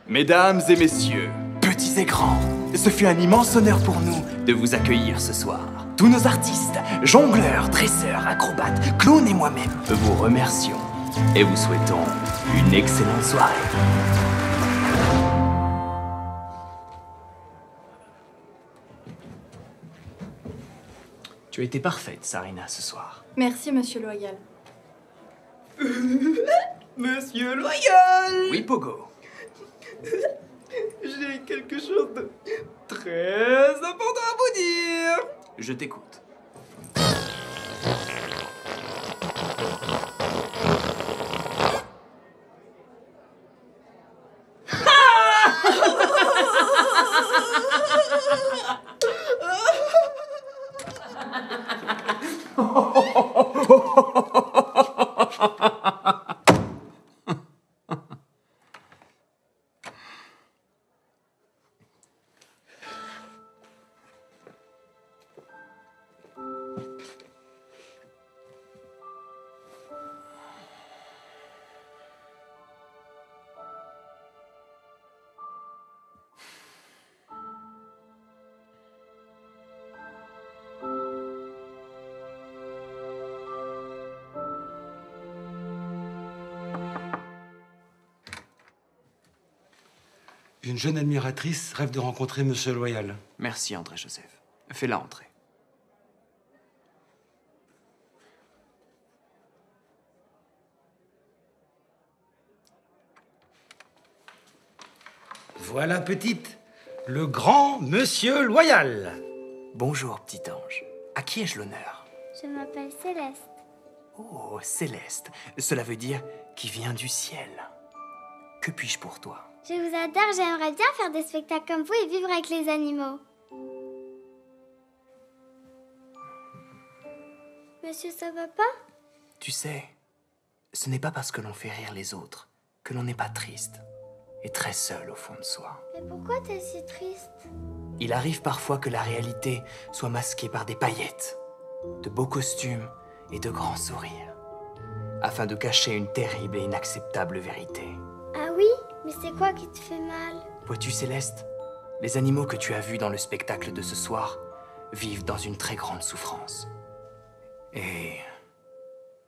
Mesdames et messieurs, petits et grands, ce fut un immense honneur pour nous de vous accueillir ce soir. Tous nos artistes, jongleurs, dresseurs, acrobates, clowns et moi-même vous remercions et vous souhaitons une excellente soirée. Tu as été parfaite, Sarina, ce soir. Merci, Monsieur Loyal. Monsieur Loyal! Oui, Pogo. J'ai quelque chose de très important à vous dire. Je t'écoute. Une jeune admiratrice rêve de rencontrer Monsieur Loyal. Merci, André-Joseph. Fais-la entrer. Voilà, petite, le grand Monsieur Loyal. Bonjour, petit ange. À qui ai-je l'honneur? Je m'appelle Céleste. Oh, Céleste. Cela veut dire qui vient du ciel. Que puis-je pour toi? Je vous adore, j'aimerais bien faire des spectacles comme vous et vivre avec les animaux. Monsieur, ça va pas? Tu sais, ce n'est pas parce que l'on fait rire les autres que l'on n'est pas triste et très seul au fond de soi. Mais pourquoi t'es si triste? Il arrive parfois que la réalité soit masquée par des paillettes, de beaux costumes et de grands sourires, afin de cacher une terrible et inacceptable vérité. Ah oui? Mais c'est quoi qui te fait mal? Vois-tu, Céleste, les animaux que tu as vus dans le spectacle de ce soir vivent dans une très grande souffrance. Et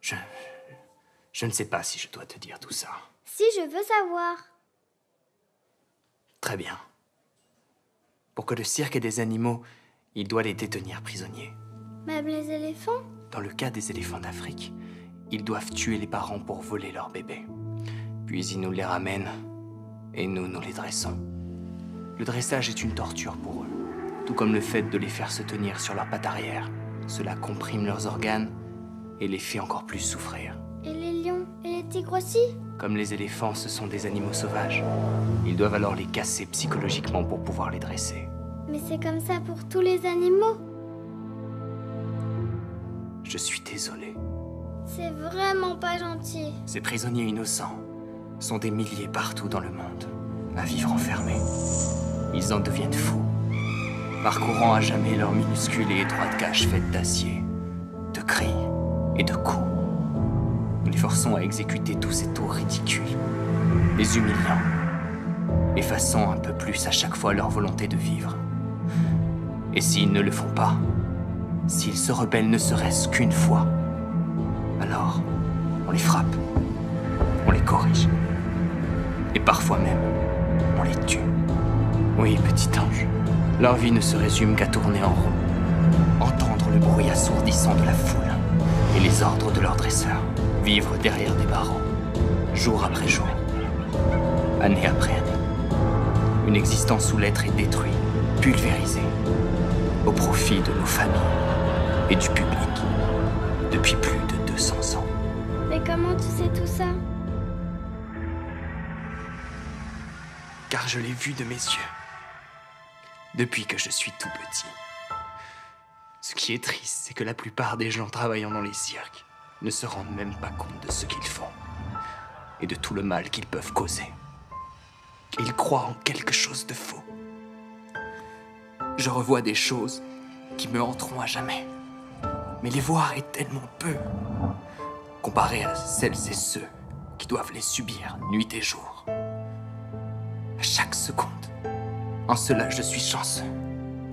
je ne sais pas si je dois te dire tout ça. Si, je veux savoir. Très bien. Pour que le cirque ait des animaux, il doit les détenir prisonniers. Même les éléphants? Dans le cas des éléphants d'Afrique, ils doivent tuer les parents pour voler leurs bébés. Puis ils nous les ramènent et nous les dressons. Le dressage est une torture pour eux, tout comme le fait de les faire se tenir sur leurs pattes arrière. Cela comprime leurs organes et les fait encore plus souffrir. Et les lions? Et les tigres aussi? Comme les éléphants, ce sont des animaux sauvages. Ils doivent alors les casser psychologiquement pour pouvoir les dresser. Mais c'est comme ça pour tous les animaux. Je suis désolé. C'est vraiment pas gentil. Ces prisonniers innocents sont des milliers partout dans le monde, à vivre enfermés. Ils en deviennent fous, parcourant à jamais leur minuscule et étroite cage faite d'acier, de cris et de coups. Nous les forçons à exécuter tous ces tours ridicules, les humiliant, effaçant un peu plus à chaque fois leur volonté de vivre. Et s'ils ne le font pas, s'ils se rebellent ne serait-ce qu'une fois, alors on les frappe, on les corrige, et parfois même, on les tue. Oui, petit ange, leur vie ne se résume qu'à tourner en rond, entendre le bruit assourdissant de la foule et les ordres de leurs dresseurs, vivre derrière des barreaux, jour après jour, année après année. Une existence où l'être est détruit, pulvérisé, au profit de nos familles et du public, depuis plus de 200 ans. Mais comment tu sais tout ça? Car je l'ai vu de mes yeux, depuis que je suis tout petit. Ce qui est triste, c'est que la plupart des gens travaillant dans les cirques ne se rendent même pas compte de ce qu'ils font et de tout le mal qu'ils peuvent causer. Ils croient en quelque chose de faux. Je revois des choses qui me hanteront à jamais, mais les voir est tellement peu comparé à celles et ceux qui doivent les subir nuit et jour. À chaque seconde. En cela, je suis chanceux,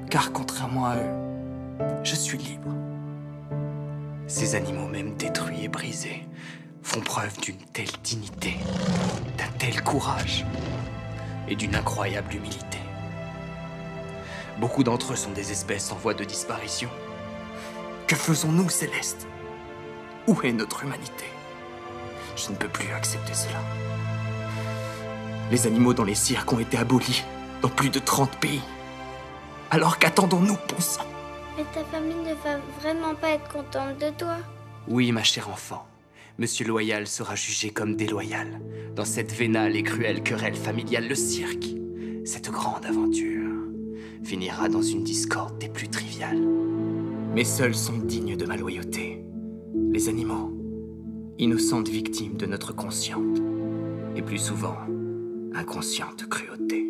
car contrairement à eux, je suis libre. Ces animaux, même détruits et brisés, font preuve d'une telle dignité, d'un tel courage et d'une incroyable humilité. Beaucoup d'entre eux sont des espèces en voie de disparition. Que faisons-nous, Céleste? Où est notre humanité? Je ne peux plus accepter cela. Les animaux dans les cirques ont été abolis dans plus de 30 pays. Alors qu'attendons-nous, bon sang? Mais ta famille ne va vraiment pas être contente de toi. Oui, ma chère enfant. Monsieur Loyal sera jugé comme déloyal dans cette vénale et cruelle querelle familiale. Le cirque, cette grande aventure, finira dans une discorde des plus triviales. Mais seuls sont dignes de ma loyauté. Les animaux, innocentes victimes de notre consciente, et plus souvent, inconsciente cruauté.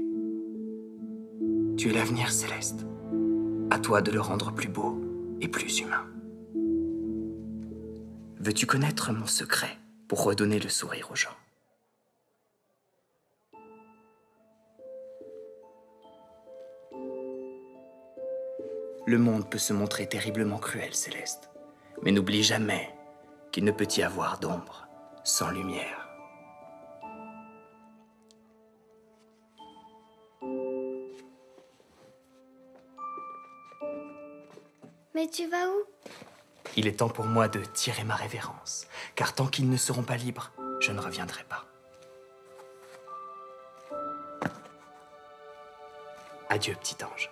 Tu es l'avenir, Céleste. À toi de le rendre plus beau et plus humain. Veux-tu connaître mon secret pour redonner le sourire aux gens? Le monde peut se montrer terriblement cruel, Céleste. Mais n'oublie jamais qu'il ne peut y avoir d'ombre sans lumière. Mais tu vas où? Il est temps pour moi de tirer ma révérence, car tant qu'ils ne seront pas libres, je ne reviendrai pas. Adieu, petit ange.